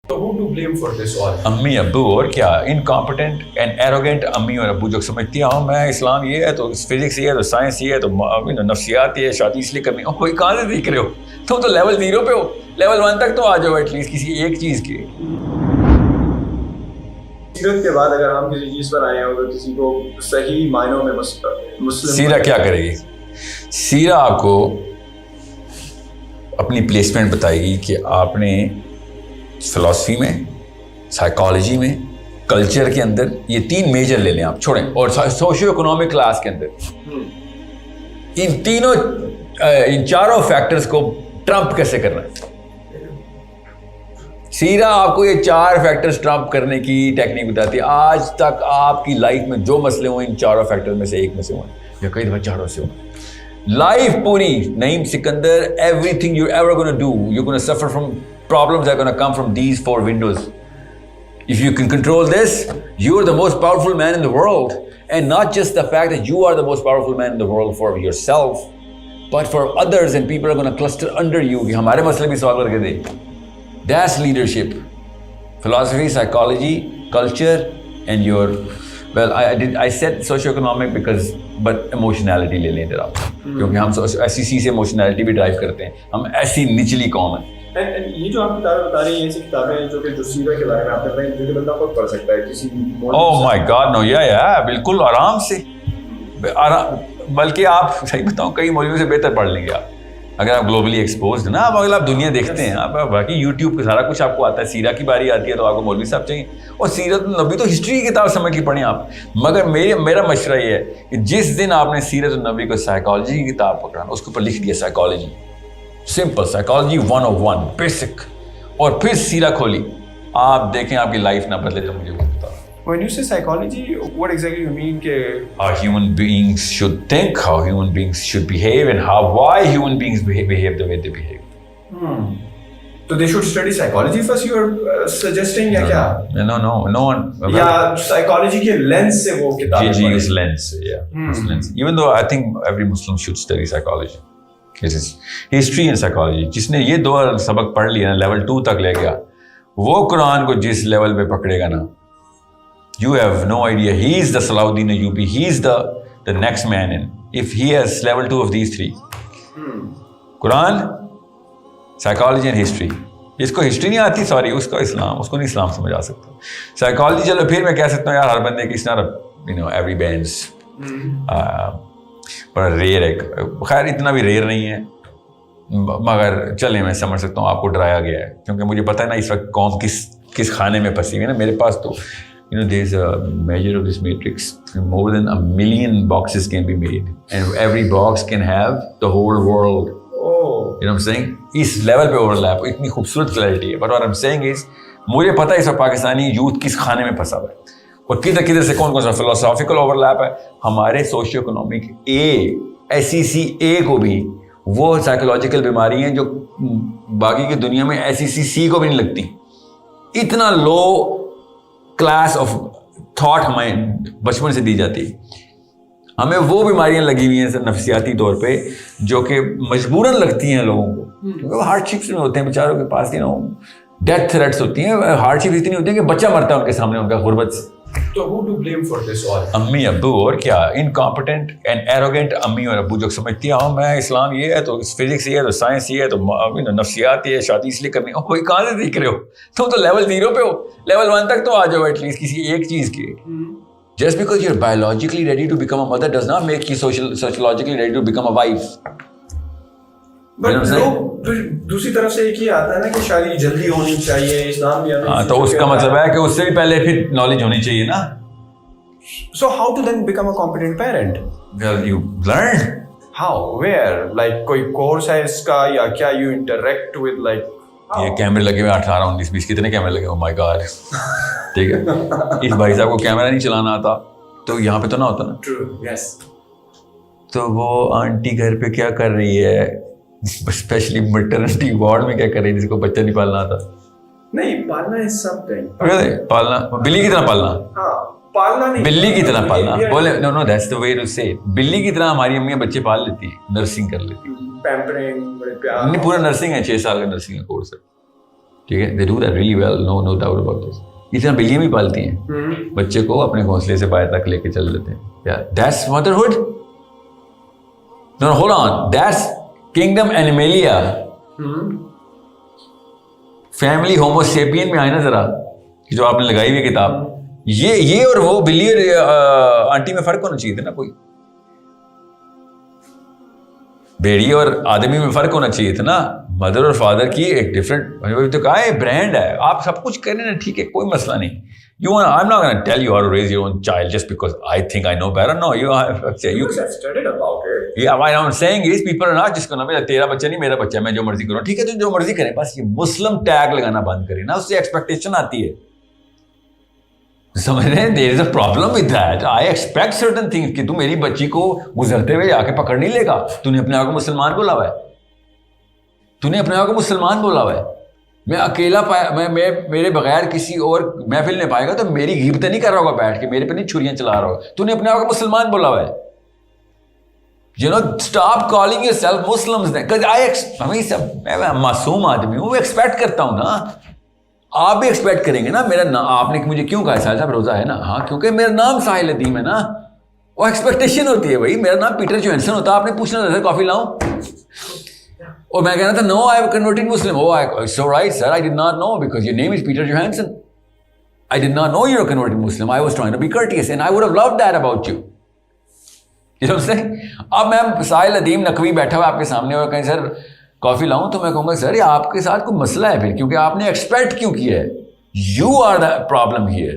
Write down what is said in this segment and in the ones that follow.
So who to blame for this all? अम्मी अब्बू, और क्या, इनकॉम्पिटेंट एंड एरोगेंट अम्मी और अब्बू जो समझती हैं मैं इस्लाम ये है तो फिजिक्स ये है तो साइंस ये है तो नफ्सियात ये है, शादी इसलिए करनी है। कोई कहाँ से सीख रहे हो? तुम तो लेवल 0 पे हो, लेवल 1 तक तो आ जाओ एटलीस्ट किसी एक चीज़ की। सीरत के बाद अगर हम किसी चीज़ पर आए हो तो किसी को सही मायनों में मुस्लिम सीरा क्या करेगी? सीरा आपको अपनी प्लेसमेंट बताएगी कि आपने फिलॉसफी में, साइकोलॉजी में, कल्चर के अंदर ये 3 मेजर ले लें आप, छोड़ें, और सोशियो इकोनॉमिक क्लास के अंदर इन चारों फैक्टर्स को ट्रम्प कैसे करना है। सीरा आपको ये 4 फैक्टर्स ट्रम्प करने की टेक्निक बताती है। आज तक आपकी लाइफ में जो मसले हुए इन चारों फैक्टर्स में से एक में से हुए या कई दफा चारों से हुए। लाइफ पूरी Naeem Sikandar, everything you ever gonna do, you gonna suffer from problems are going to come from these 4 windows. If you can control this, you are the most powerful man in the world. And not just the fact that you are the most powerful man in the world for yourself, but for others, and people are going to cluster under you. कि हमारे मसले भी solve करके दे. That's leadership. Philosophy, psychology, culture, and your, well, I said socio-economic because, but emotionality ले लें इधर आप. क्योंकि हम SEC से emotionality भी drive करते हैं. हम ऐसी निचली कौम है. And ये जो आप किताबें बता रही हैं, ऐसी किताबें हैं जो सीरा के बारे में आपने बताई, जो कि बंदा खुद पढ़ सकता है किसी ओह माय गॉड, नो, या बिल्कुल आराम से, बल्कि आप सही बताऊं कई मौलवियों से बेहतर पढ़ लेंगे आप, अगर आप ग्लोबली एक्सपोज्ड ना। अब अगर आप दुनिया देखते हैं, आप बाकी यूट्यूब पे सारा कुछ आपको आता है। सीरा की बारी आती है तो आपको मौलवी साहब चाहिए, और सीरत नबी तो हिस्ट्री की किताब समझ के पढ़ें आप। मगर मेरा मशवरा ये है कि जिस दिन आपने सीरत नबी को साइकोलॉजी की किताब पकड़ा, उसके ऊपर लिख दिया साइकोलॉजी, सिंपल साइकोलॉजी 101 बेसिक, और फिर सीरा खोली, आप देखें आपकी लाइफ ना बदले तो मुझे वो बताओ। When you say psychology, what exactly you mean? How human beings should think, how human beings should behave, and why human beings behave the way they behave. So they should study psychology first, you are suggesting या क्या? No one. या psychology के lens से वो किताबें जी उस lens से, उस lens. Even though I think every Muslim should study psychology. History and psychology, जिसने ये 2 सबक पढ़ लिया ना, लेवल 2 तक ले गया, वो कुरान को जिस लेवल पे पकड़ेगा ना, you have no idea, he is the Salahuddin Ayyubi, he is the next man in, if he has level 2 of these 3, Quran, psychology and history. जिसको हिस्ट्री नहीं आती, सॉरी, उसको नहीं इस्लाम समझ आ सकता। साइकोलॉजी चलो फिर मैं कह सकता हूँ यार, हर बंदे की एवरी बैंड्स बड़ा रेयर है, खैर इतना भी रेयर नहीं है, मगर चलें मैं समझ सकता हूँ आपको डराया गया है, क्योंकि मुझे पता है ना इस वक्त कौम किस खाने में फंसी हुई है ना। मेरे पास तो there is a measure of this matrix, more than 1 million boxes can be made and every box can have the whole world. You know what I'm saying? इस लेवल पे ओवरलैप, इतनी खूबसूरत क्लैरिटी है। But what I'm saying is, मुझे पता है इस वक्त पाकिस्तानी यूथ किस खाने में फंसा हुआ है और किधर से कौन सा फिलोसॉफिकल ओवरलैप है। हमारे सोशियो इकोनॉमिक SEC को भी वो साइकोलॉजिकल बीमारी हैं जो बाकी की दुनिया में SEC को भी नहीं लगती। इतना लो क्लास ऑफ थॉट हमें बचपन से दी जाती है। हमें वो बीमारियां लगी हुई हैं नफसियाती तौर पे, जो कि मजबूरन लगती हैं लोगों को, क्योंकि वो हार्डशिप्स में होते हैं बेचारों के पास, डेथ थ्रेट्स होती हैं, हार्डशिप इतनी होती है कि बच्चा मरता है उनके सामने, उनका गुर्बत से। तो who to blame for this all? अम्मी अब्बू, और क्या, इनकॉम्पिटेंट एंड एरोगेंट अम्मी और अब्बू जो समझती हैं मैं इस्लाम ये है तो फिजिक्स ये है तो साइंस ये है तो नफ्सियात ये है, शादी इसलिए करनी है। कोई कहाँ से सीख रहे हो? तुम तो लेवल 0 पे हो, लेवल 1 तक तो आ जाओ एटलीस्ट किसी एक चीज़ की। Just because you're biologically ready to become a mother does not make you sociologically ready to become a wife. But दूसरी तरफ से एक ही आता है ना कि शादी जल्दी होनी चाहिए, इस्लाम भी आना। तो उसका मतलब है कि उससे भी पहले फिर नॉलेज होनी चाहिए ना। So how to then become a competent parent? Well, you learn. How? Where? Like कोई कोर्स है इसका या क्या? You interact with like ये कैमरे लगे हुए 18, 19, 20 कितने कैमरे लगे? Oh my God. ठीक है, इस भाई साहब को कैमरा नहीं चलाना आता तो यहाँ पे तो ना होता ना। True, yes. तो वो आंटी घर पे क्या कर रही है, स्पेशली मैटरनिटी वार्ड में क्या कर रही है, जिसको बच्चा नहीं पालना आता? नहीं, पालना is something. पालना, बिल्ली की तरह पालना। हाँ, पालना नहीं, बिल्ली की तरह पालना बोले। No that's the way to say. बिल्ली की तरह हमारी अम्मियाँ बच्चे पाल लेती हैं, नर्सिंग कर लेती हैं, पैम्परिंग, बड़े प्यार। नहीं, पूरा नर्सिंग है, 6 साल का नर्सिंग का कोर्स है। ठीक है, they do that really well, no doubt about this. इतना बिल्लियाँ भी पालती हैं, बच्चे को अपने घोंसले से बाहर तक लेके चल देते हैं। या that's motherhood. No hold on, that's kingdom animalia. Family homo sapien में आए ना जरा, जो आपने लगाई हुई किताब, ये और वो बिल्ली और आंटी में फर्क होना चाहिए था ना। कोई भेड़िए और आदमी में फर्क होना चाहिए था ना। मदर और फादर की एक डिफरेंट, तो कहा है ब्रांड है, आप सब कुछ करें ना, ठीक है, कोई मसला नहीं। I am not gonna tell you how to raise your own child just because I think I know better. No, you studied about it. Yeah, what I'm saying is people are not just gonna be तेरा बच्चा नहीं मेरा बच्चा, मैं जो मर्जी करूँ, ठीक है, तो जो मर्जी करें, बस ये मुस्लिम टैग लगाना बंद करें ना, उससे एक्सपेक्टेशन आती है, समझ रहे हैं? There is a problem with that. I expect certain things कि तू मेरी बच्ची को गुजरते हुए आके पकड़ नहीं लेगा। तूने अपने आप को मुसलमान बोला हुआ है, तूने अपने आप को मुसलमान बोला हुआ है। मैं अकेला पाया, मैं मेरे बगैर किसी और महफिल नहीं पाएगा तो मेरी गिबत नहीं कर रहा होगा बैठ के, मेरे पे नहीं छुरियां चला रहा होगा। तूने अपने आप को मुसलमान बोला हुआ है। You know, stop calling yourself Muslims then, because मैं मासूम आदमी हूँ, एक्सपेक्ट करता हूँ ना, आप भी एक्सपेक्ट करेंगे ना। मेरा नाम आपने मुझे क्यों कहा साहिल साहब रोजा है ना? हाँ, क्योंकि मेरा नाम साहिल अदीम है ना, वो एक्सपेक्टेशन होती है भाई। मेरा नाम पीटर जोहानसन होता, आपने पूछना था सर कॉफी लाऊं, और मैं कहना था no I have converted Muslim. Oh I so right sir, I did not know because your name is Peter Johansson. I did not know you are converted Muslim. I was trying to be courteous and I would have loved that about you. You know what I'm saying? अब मैं साहिल अदीम नकवी बैठा हुआ आपके सामने और कहीं sir coffee लाऊं, तो मैं कहूँगा सर ये आपके साथ कोई मसला है फिर, क्योंकि आपने एक्सपेक्ट क्यों किया है। You are the problem here.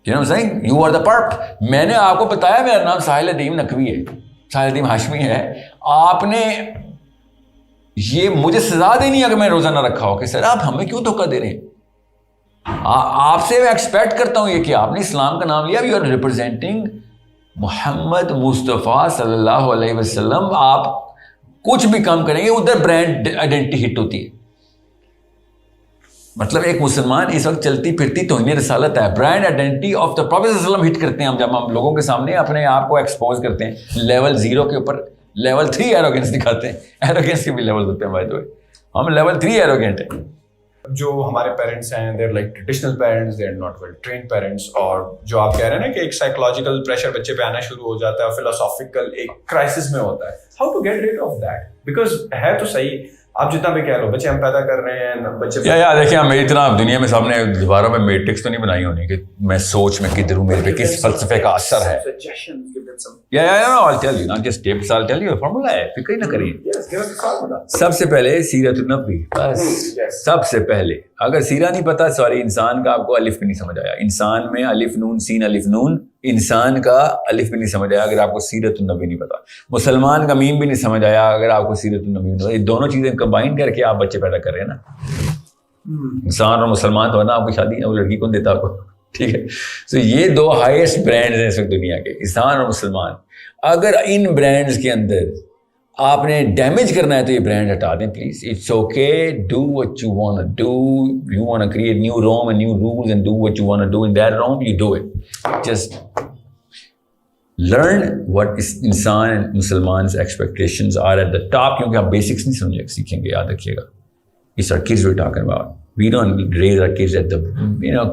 You know what I'm saying? You are the perp। मैंने आपको बताया मेरा नाम साहिल अदीम नकवी है, साहिल अदीम हाशमी है। आपने ये मुझे सजा देनी है अगर मैं रोजा ना रखा हो कि सर आप हमें क्यों धोखा दे रहे हैं। आपसे मैं एक्सपेक्ट करता हूं ये कि आपने इस्लाम का नाम लिया, you are representing Muhammad Mustafa सल्लल्लाहु अलैहि वसल्लम। आप कुछ भी काम करेंगे उधर ब्रांड आइडेंटिटी हिट होती है। मतलब एक मुसलमान इस वक्त चलती फिरती तौहीन रसालत है, brand identity of the prophet सल्लल्लाहु अलैहि वसल्लम हिट करते हैं हम, जब हम लोगों के सामने अपने आप को एक्सपोज करते हैं। लेवल 0 के ऊपर लेवल 3 एरोगेंस दिखाते हैं। एरोगेंस के भी लेवल होते हैं बाय द वे, हम लेवल 3 एरोगेंट हैं। जो हमारे पेरेंट्स हैं, they're like traditional parents, they're not well trained parents. और जो आप कह रहे हैं ना कि एक साइकोलॉजिकल प्रेशर बच्चे पे आना शुरू हो जाता है, फिलोसॉफिकल एक क्राइसिस में होता है। How to get rid of that? Because है तो सही, आप जितना भी कह लो, बच्चे हम पैदा कर रहे हैं, बच्चे देखिए मेरी इतना दुनिया में सामने दोबारा में मैट्रिक्स तो नहीं बनाई होनी कि मैं सोच में किधर हूँ, मेरे पे किस फलसफे का असर है। I'll tell you, not just tips, I'll tell you a formula है, फिक्र ना करिए। Yes, give us the formula. सबसे पहले सीरतुन नबी, बस सबसे पहले। अगर सीरा नहीं पता, सॉरी, इंसान का आपको अलिफ भी नहीं समझ आया। इंसान में अलिफ नून सीन अलिफ नून, इंसान का अलिफ भी नहीं समझ आया अगर आपको सीरतुन नबी नहीं पता। मुसलमान का मीम भी नहीं समझ आया अगर आपको सीरतुन नबी नहीं पता। ये दोनों चीजें कंबाइन करके आप बच्चे पैदा कर रहे हैं ना। इंसान और मुसलमान तो है ना, आपकी शादी वो लड़की कौन देता आपको, ठीक है। सो ये दो हाईएस्ट ब्रांड्स हैं इस वक्त दुनिया के, इंसान और मुसलमान। अगर इन ब्रांड्स के अंदर आपने डैमेज करना है तो ये ब्रांड हटा दें please. It's okay, do what you want to do. You want to create new Rome and new rules and do what you want to do in that Rome, you do it. Just learn what इंसान and मुसलमान expectations are at the top, क्योंकि आप basics नहीं समझे सीखेंगे, याद रखिएगा। It's our kids we are talking about. We don't raise our kids at the,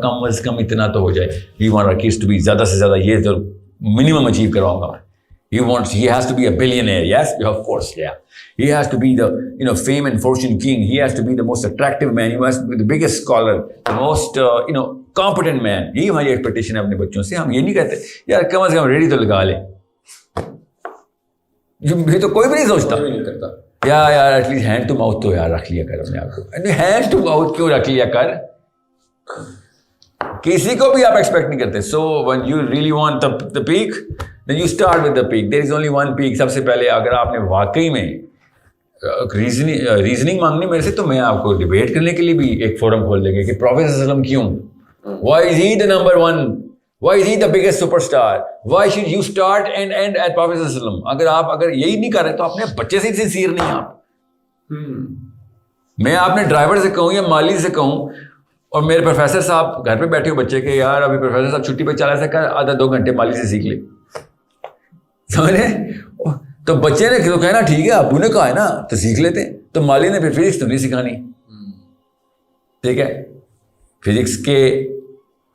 कम से कम इतना तो हो जाए। We want our kids to be ज़्यादा से ज़्यादा, ये तो minimum achieve करवाऊंगा मैं। He has to be a billionaire, yes, of course, yeah. He has to be the, fame and fortune king. He has to be the most attractive man. He has to be the biggest scholar, the most, competent man. यही हमारी expectation है अपने बच्चों से। हम ये नहीं कहते यार कम से कम रेडी तो लगा ले, ये तो कोई भी नहीं सोचता, कोई नहीं करता। यार एटलीस्ट हैंड टू माउथ तो यार रख लिया कर अपने आप को। हैंड टू माउथ क्यों रख लिया कर, किसी को भी आप एक्सपेक्ट नहीं करते। So when you really want the peak, then you start with the peak. There is only one peak. सबसे पहले अगर आपने वाकई में रीजनिंग मांगनी मेरे से, तो मैं आपको डिबेट करने के लिए भी एक फोरम खोल देंगे कि प्रॉफेट सल्लल्लाहु अलैहि वसल्लम क्यों, why is he the number 1, Why is he the biggest superstar? Why should you start and end at Prophet ﷺ? अगर यही नहीं कर रहे तो अपने बच्चे से सिंसियर नहीं आप। मैं अपने ड्राइवर से कहूँ या माली से कहूँ और मेरे प्रोफेसर साहब घर पे बैठे हो बच्चे के, यार अभी प्रोफेसर साहब छुट्टी पे चला सका, आधा 2 घंटे माली से सीख ले, समझे? तो बच्चे ने तो कहना ठीक है अबू ने कहा है ना तो सीख लेते हैं, तो माली ने फिर फिजिक्स तो नहीं सिखानी, ठीक है, फिजिक्स के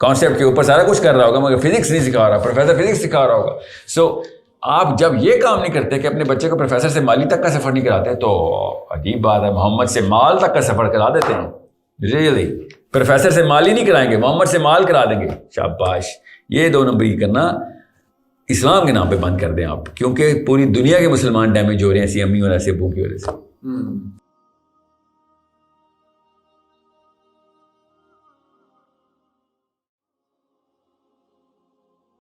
कॉन्सेप्ट के ऊपर सारा कुछ कर रहा होगा, मगर फिजिक्स नहीं सिखा रहा, प्रोफेसर फिजिक्स सिखा रहा होगा। सो आप जब ये काम नहीं करते कि अपने बच्चे को प्रोफेसर से माली तक का सफ़र नहीं कराते, तो अजीब बात है, मोहम्मद से माल तक का सफ़र करा देते हैं। रियली प्रोफेसर से माल ही नहीं कराएंगे, मोहम्मद से माल करा देंगे। शाबाश, ये 2 नंबरी करना इस्लाम के नाम पे बंद कर दें आप, क्योंकि पूरी दुनिया के मुसलमान डैमेज हो रहे हैं ऐसी अम्मी और ऐसे अबू की वजह से।